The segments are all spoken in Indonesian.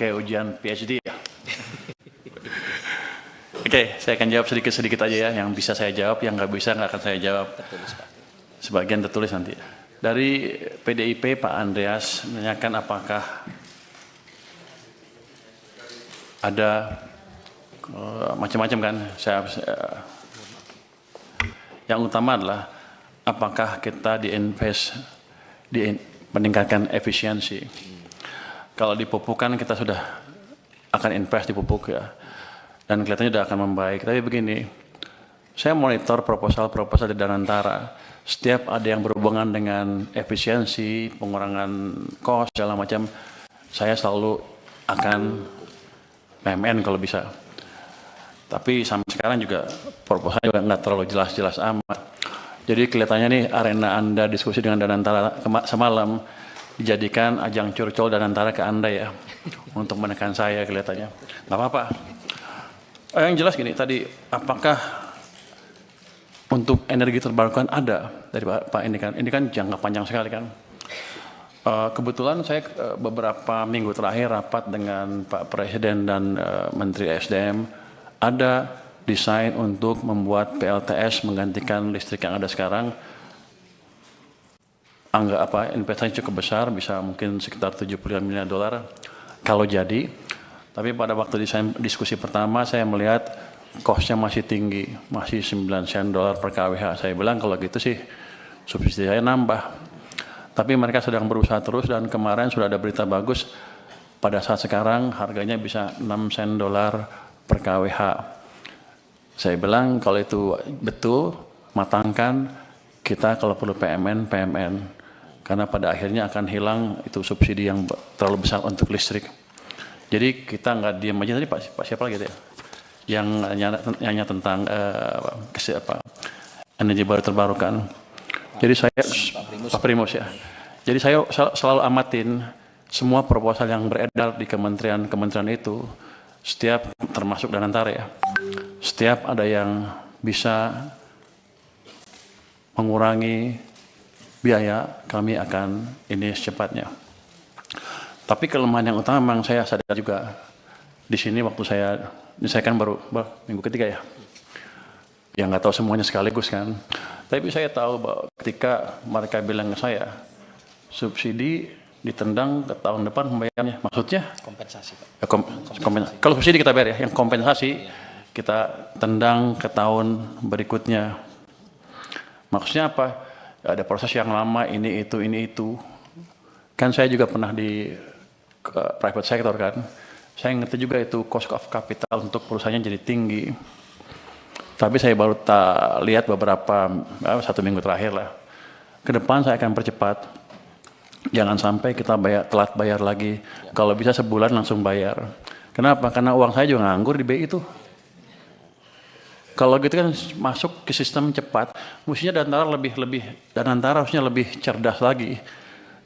kayak ujian PhD ya. Oke, saya akan jawab sedikit-sedikit aja ya. Yang bisa saya jawab, yang nggak bisa nggak akan saya jawab. Tertulis, Pak. Sebagian tertulis nanti. Dari PDIP, Pak Andreas menanyakan apakah ada macam-macam kan. Yang utama adalah apakah kita meningkatkan efisiensi. Kalau di pupuk kan kita sudah akan invest di pupuk ya. Dan kelihatannya sudah akan membaik. Tapi begini, saya monitor proposal-proposal di Danantara. Setiap ada yang berhubungan dengan efisiensi, pengurangan cost, segala macam, saya selalu akan PMN kalau bisa. Tapi sampai sekarang juga proposalnya juga nggak terlalu jelas-jelas amat. Jadi kelihatannya nih arena Anda diskusi dengan Danantara semalam dijadikan ajang curcol Danantara ke Anda ya. Untuk menekan saya kelihatannya. Nggak apa-apa. Yang jelas gini tadi, apakah untuk energi terbarukan ada dari Pak ini kan jangka panjang sekali kan. Kebetulan saya beberapa minggu terakhir rapat dengan Pak Presiden dan Menteri SDM, ada desain untuk membuat PLTS menggantikan listrik yang ada sekarang. Investasi cukup besar, bisa mungkin sekitar 75 miliar dolar kalau jadi. Tapi pada waktu diskusi pertama saya melihat cost-nya masih tinggi, masih 9 sen dolar per kWh. Saya bilang kalau gitu sih subsidi saya nambah. Tapi mereka sedang berusaha terus dan kemarin sudah ada berita bagus. Pada saat sekarang harganya bisa 6 sen dolar per kWh. Saya bilang kalau itu betul, matangkan, kita kalau perlu PMN. Karena pada akhirnya akan hilang itu subsidi yang terlalu besar untuk listrik. Jadi kita nggak diam aja. Tadi Pak siapa lagi ya? Yang nanya tentang energi baru terbarukan. Jadi saya Pak Primus ya. Jadi saya selalu amatin semua proposal yang beredar di kementerian itu, setiap termasuk Danantara ya. Setiap ada yang bisa mengurangi biaya, kami akan ini secepatnya. Tapi kelemahan yang utama memang saya sadar juga di sini waktu saya kan baru minggu ketiga ya, yang nggak tahu semuanya sekaligus kan. Tapi saya tahu bahwa ketika mereka bilang ke saya subsidi ditendang ke tahun depan pembayarannya, maksudnya kompensasi Pak. Kalau subsidi kita bayar ya, yang kompensasi kita tendang ke tahun berikutnya. Maksudnya apa? Ada proses yang lama ini itu. Kan saya juga pernah di private sector kan. Saya ngerti juga itu cost of capital untuk perusahaannya jadi tinggi. Tapi saya baru lihat beberapa 1 minggu terakhir lah. Ke depan saya akan percepat. Jangan sampai kita telat bayar lagi. Kalau bisa sebulan langsung bayar. Kenapa? Karena uang saya juga nganggur di BI itu. Kalau gitu kan masuk ke sistem cepat. Mestinya Danantara harusnya lebih cerdas lagi.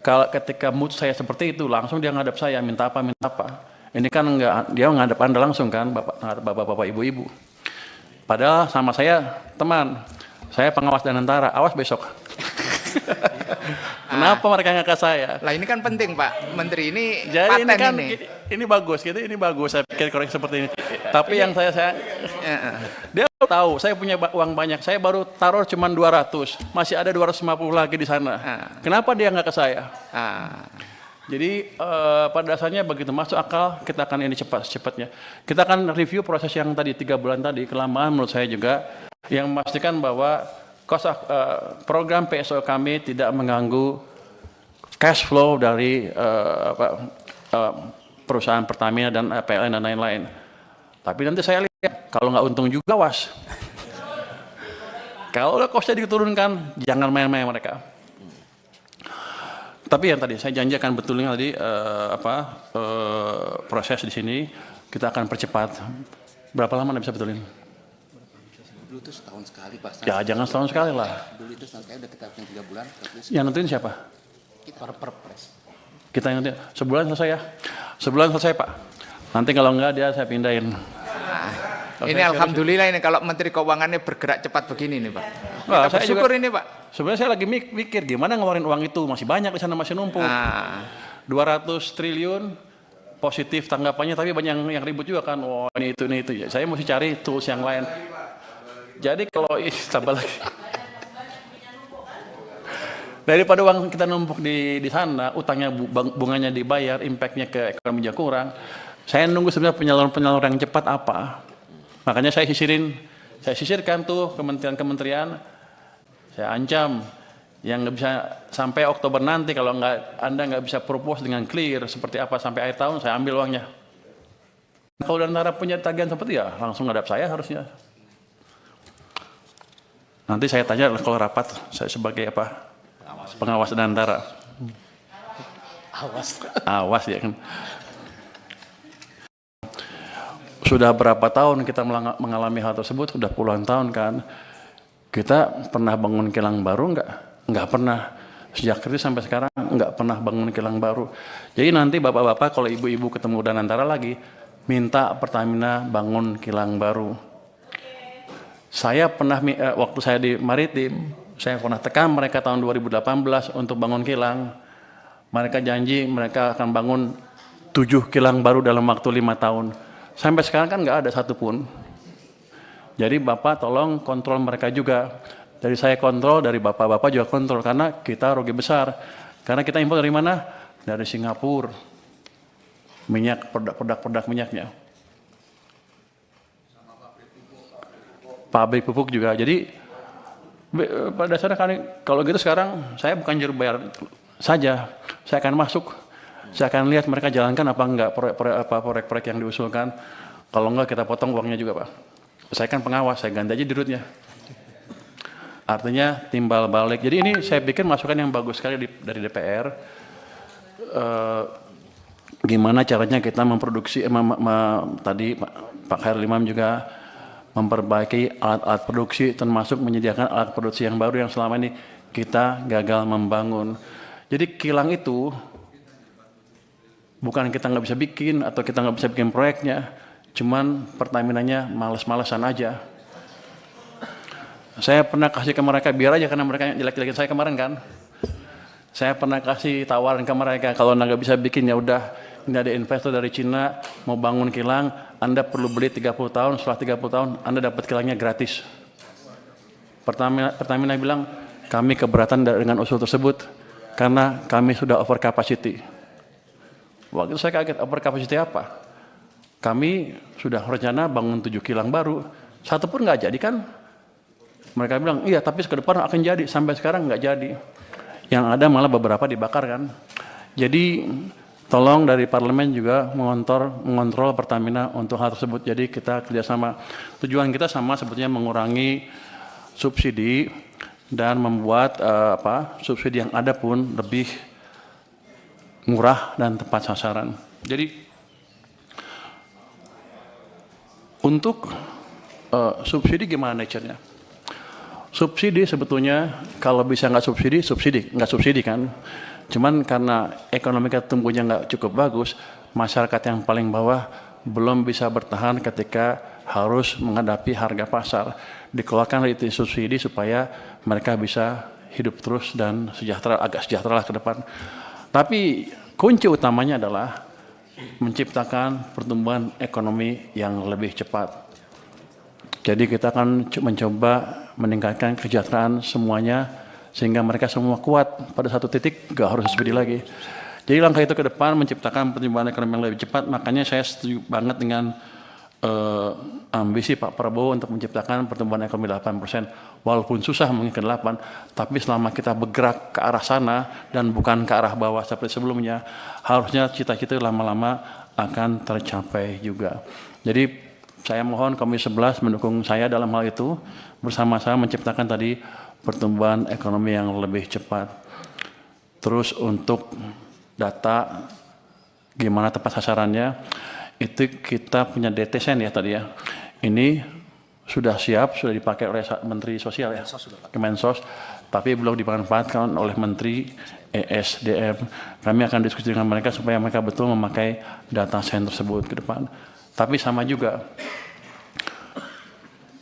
Kalau ketika mood saya seperti itu, langsung dia ngadap saya, minta apa. Ini kan enggak, dia ngadap Anda langsung kan, bapak-bapak, ibu-ibu. Padahal sama saya, teman, saya pengawas Danantara, awas besok. Kenapa mereka nggak ke saya? Lah ini kan penting Pak, Menteri ini jadi paten ini bagus, gitu. Ini bagus, saya pikir koreksi seperti ini. Tapi yang saya dia tahu, saya punya uang banyak, saya baru taruh cuma 200, masih ada 250 lagi di sana. Kenapa dia nggak ke saya? Jadi pada dasarnya begitu masuk akal, kita akan ini cepatnya. Kita akan review proses yang tadi 3 bulan tadi, kelamaan menurut saya juga, yang memastikan bahwa program PSO kami tidak mengganggu cash flow dari perusahaan Pertamina dan PLN dan lain-lain. Tapi nanti saya lihat, kalau nggak untung juga was. Kalau udah costnya diturunkan, jangan main-main mereka. Tapi yang tadi saya janji akan betulnya tadi proses di sini kita akan percepat. Berapa lama Anda bisa betulin? Dulu itu setahun sekali Pak. Ya jangan setahun sekali lah. Dulu itu setahun sekali udah kita 3 bulan. Yang nentuin siapa? Kita perpres. Kita yang nentuin. Sebulan selesai ya? Sebulan selesai Pak. Nanti kalau enggak dia saya pindahin. Ini alhamdulillah ini kalau Menteri Keuangannya bergerak cepat begini nih Pak. Kita bersyukur ini Pak. Sebenarnya saya lagi mikir gimana ngeluarin uang itu, masih banyak di sana, masih numpuk. 200 triliun positif tanggapannya, tapi banyak yang ribut juga kan. Oh ini itu. Ya, saya mesti cari tools yang lain. Jadi kalau tambah lagi. Daripada uang kita numpuk di sana, utangnya bunganya dibayar, impactnya ke ekonomi juga kurang. Saya nunggu sebenarnya penyaluran yang cepat apa. Makanya saya sisirkan tuh kementerian-kementerian. Saya ancam yang nggak bisa sampai Oktober nanti kalau Anda nggak bisa propose dengan clear seperti apa sampai akhir tahun, saya ambil uangnya. Kalau Danantara punya tagihan seperti ya langsung ngadap saya harusnya. Nanti saya tanya kalau rapat saya sebagai apa? Pengawas Danantara. Awas ya kan. Sudah berapa tahun kita mengalami hal tersebut? Sudah puluhan tahun kan. Kita pernah bangun kilang baru nggak pernah. Sejak kritis sampai sekarang nggak pernah bangun kilang baru. Jadi nanti bapak-bapak kalau ibu-ibu ketemu Danantara lagi, minta Pertamina bangun kilang baru. Saya pernah, waktu saya di Maritim, saya pernah tekan mereka tahun 2018 untuk bangun kilang. Mereka janji mereka akan bangun 7 kilang baru dalam waktu 5 tahun. Sampai sekarang kan nggak ada satupun. Jadi Bapak tolong kontrol mereka juga. Dari saya kontrol, dari Bapak-Bapak juga kontrol. Karena kita rugi besar. Karena kita impor dari mana? Dari Singapura. Minyak, produk minyaknya. Pabrik pupuk juga. Jadi pada dasarnya kalau gitu sekarang saya bukan juru bayar saja. Saya akan masuk. Saya akan lihat mereka jalankan apa enggak proyek-proyek yang diusulkan. Kalau enggak kita potong uangnya juga Pak. Saya kan pengawas, saya ganti aja dirutnya. Artinya timbal balik. Jadi ini saya pikir masukan yang bagus sekali dari DPR. Gimana caranya kita memproduksi, tadi Pak Khairul Imam juga memperbaiki alat-alat produksi, termasuk menyediakan alat produksi yang baru yang selama ini kita gagal membangun. Jadi kilang itu bukan kita nggak bisa bikin atau kita nggak bisa bikin proyeknya, cuman Pertaminanya males-malesan aja. Saya pernah kasih ke mereka biar aja karena mereka jelek-jelekin saya kemarin kan. Saya pernah kasih tawaran ke mereka kalau nggak bisa bikin ya udah, ini ada investor dari Cina mau bangun kilang, Anda perlu beli 30 tahun, setelah 30 tahun Anda dapat kilangnya gratis. Pertamina bilang kami keberatan dengan usul tersebut karena kami sudah over capacity. Waktu itu saya kaget, over capacity apa? Kami sudah rencana bangun 7 kilang baru, satu pun nggak jadi kan? Mereka bilang, iya tapi ke depan akan jadi, sampai sekarang nggak jadi. Yang ada malah beberapa dibakar kan. Jadi tolong dari parlemen juga mengontrol Pertamina untuk hal tersebut. Jadi kita kerjasama. Tujuan kita sama sebetulnya mengurangi subsidi dan membuat subsidi yang ada pun lebih murah dan tepat sasaran. Jadi untuk subsidi gimana nature-nya? Subsidi sebetulnya kalau bisa nggak subsidi kan. Cuman karena ekonomi kita tumbuhnya nggak cukup bagus, masyarakat yang paling bawah belum bisa bertahan ketika harus menghadapi harga pasar. Dikeluarkan dari subsidi supaya mereka bisa hidup terus dan agak sejahtera ke depan. Tapi kunci utamanya adalah menciptakan pertumbuhan ekonomi yang lebih cepat. Jadi kita akan mencoba meningkatkan kesejahteraan semuanya sehingga mereka semua kuat pada satu titik, gak harus subsidi lagi. Jadi langkah itu ke depan menciptakan pertumbuhan ekonomi yang lebih cepat. Makanya saya setuju banget dengan ambisi Pak Prabowo untuk menciptakan pertumbuhan ekonomi 8%. Walaupun susah mungkin ke 8, tapi selama kita bergerak ke arah sana dan bukan ke arah bawah seperti sebelumnya, harusnya cita-cita lama-lama akan tercapai juga. Jadi saya mohon Komisi 11 mendukung saya dalam hal itu, bersama-sama menciptakan tadi pertumbuhan ekonomi yang lebih cepat. Terus untuk data gimana tepat sasarannya, itu kita punya DTSN ya tadi ya. Ini sudah siap, sudah dipakai oleh Menteri Sosial ya, Kemensos, tapi belum dimanfaatkan oleh Menteri ESDM. Kami akan diskusi dengan mereka supaya mereka betul memakai data sen tersebut ke depan. Tapi sama juga,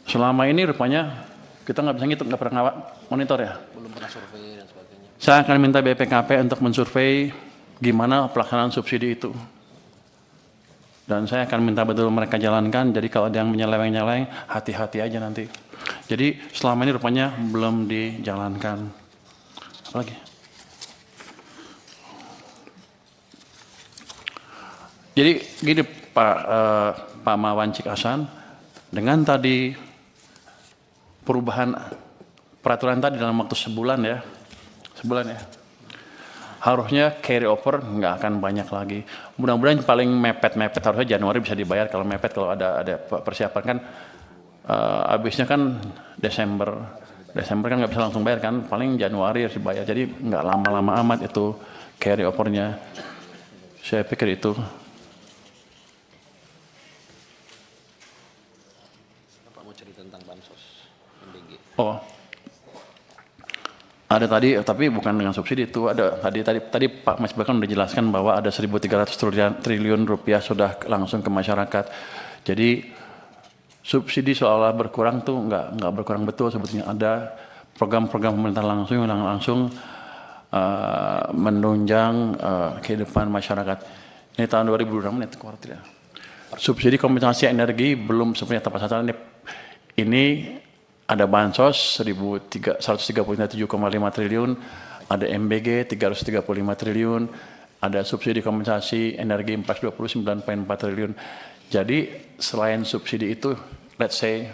selama ini rupanya kita nggak bisa ngitung, nggak pernah monitor ya. Belum pernah survei dan sebagainya. Saya akan minta BPKP untuk mensurvei gimana pelaksanaan subsidi itu. Dan saya akan minta betul mereka jalankan, jadi kalau ada yang menyeleweng-nyeleweng, hati-hati aja nanti. Jadi selama ini rupanya belum dijalankan. Apa lagi? Jadi gini Pak Mawancik Hasan, dengan tadi perubahan peraturan tadi dalam waktu sebulan ya, harusnya carry over nggak akan banyak lagi. Mudah-mudahan paling mepet-mepet harusnya Januari bisa dibayar. Kalau mepet, kalau ada persiapan kan, habisnya kan Desember kan nggak bisa langsung bayar kan, paling Januari harus dibayar. Jadi nggak lama-lama amat itu carry overnya. Saya pikir itu. Bapak mau cerita tentang bansos MBG. Oh, ada tadi, tapi bukan dengan subsidi itu. Ada tadi Pak Mas Bahkan sudah jelaskan bahwa ada 1.300 triliun rupiah sudah langsung ke masyarakat. Jadi subsidi seolah berkurang tuh nggak berkurang betul sebetulnya. Ada program-program pemerintah langsung yang langsung menunjang kehidupan masyarakat. Ini tahun 2026 ini kuartal. Subsidi kompensasi energi belum sebenarnya tepat sasaran. Ini ada bansos 137,5 triliun, ada MBG 335 triliun, ada subsidi kompensasi energi 429,4 triliun. Jadi selain subsidi itu, let's say,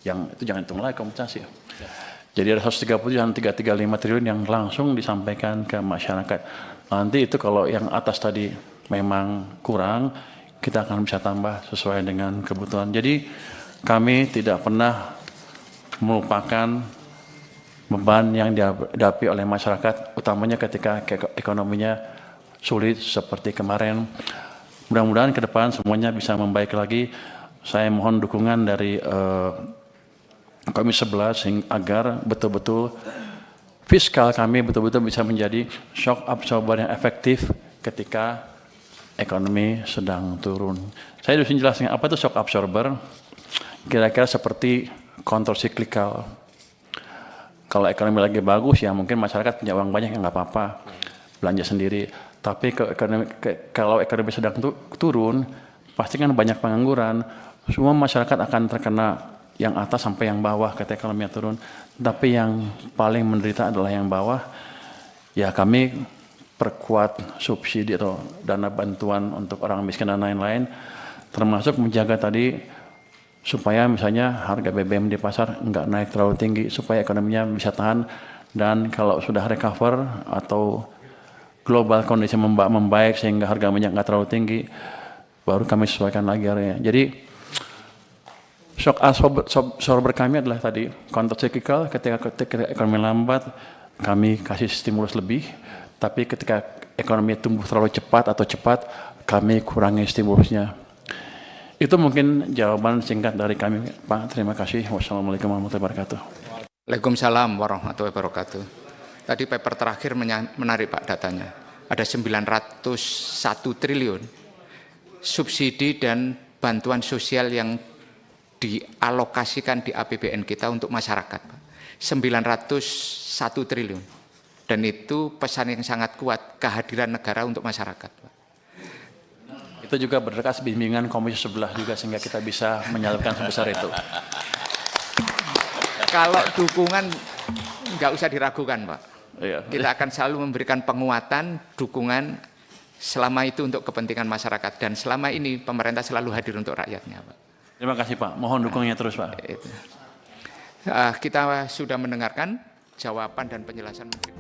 yang itu jangan hitung lagi kompensasi. Jadi ada 130 dan 335 triliun yang langsung disampaikan ke masyarakat. Nanti itu kalau yang atas tadi memang kurang, kita akan bisa tambah sesuai dengan kebutuhan. Jadi kami tidak pernah merupakan beban yang dihadapi oleh masyarakat, utamanya ketika ekonominya sulit seperti kemarin. Mudah-mudahan ke depan semuanya bisa membaik lagi. Saya mohon dukungan dari Komisi 11 agar betul-betul fiskal kami betul-betul bisa menjadi shock absorber yang efektif ketika ekonomi sedang turun. Saya harus menjelaskan apa itu shock absorber. Kira-kira seperti countercyclical. Kalau ekonomi lagi bagus ya mungkin masyarakat punya uang banyak, ya nggak apa-apa, belanja sendiri. Tapi kalau ekonomi sedang turun, pasti kan banyak pengangguran. Semua masyarakat akan terkena, yang atas sampai yang bawah ketika ekonomi turun. Tapi yang paling menderita adalah yang bawah. Ya kami perkuat subsidi atau dana bantuan untuk orang miskin dan lain-lain, termasuk menjaga tadi supaya misalnya harga BBM di pasar nggak naik terlalu tinggi, supaya ekonominya bisa tahan, dan kalau sudah recover atau global kondisi membaik sehingga harga minyak nggak terlalu tinggi, baru kami sesuaikan lagi harganya. Jadi shock absorber kami adalah tadi countercyclical, ketika ekonomi lambat kami kasih stimulus lebih, tapi ketika ekonomi tumbuh terlalu cepat atau cepat kami kurangi stimulusnya. Itu mungkin jawaban singkat dari kami, Pak. Terima kasih. Wassalamualaikum warahmatullahi wabarakatuh. Waalaikumsalam warahmatullahi wabarakatuh. Tadi paper terakhir menarik Pak datanya. Ada 901 triliun subsidi dan bantuan sosial yang dialokasikan di APBN kita untuk masyarakat, Pak. 901 triliun. Dan itu pesan yang sangat kuat, kehadiran negara untuk masyarakat, Pak. Itu juga berkas bimbingan Komisi 11 juga sehingga kita bisa menyalurkan sebesar itu. Kalau dukungan nggak usah diragukan, Pak. Iya. Kita akan selalu memberikan penguatan, dukungan selama itu untuk kepentingan masyarakat, dan selama ini pemerintah selalu hadir untuk rakyatnya, Pak. Terima kasih Pak. Mohon dukungannya terus Pak. Kita sudah mendengarkan jawaban dan penjelasan Menteri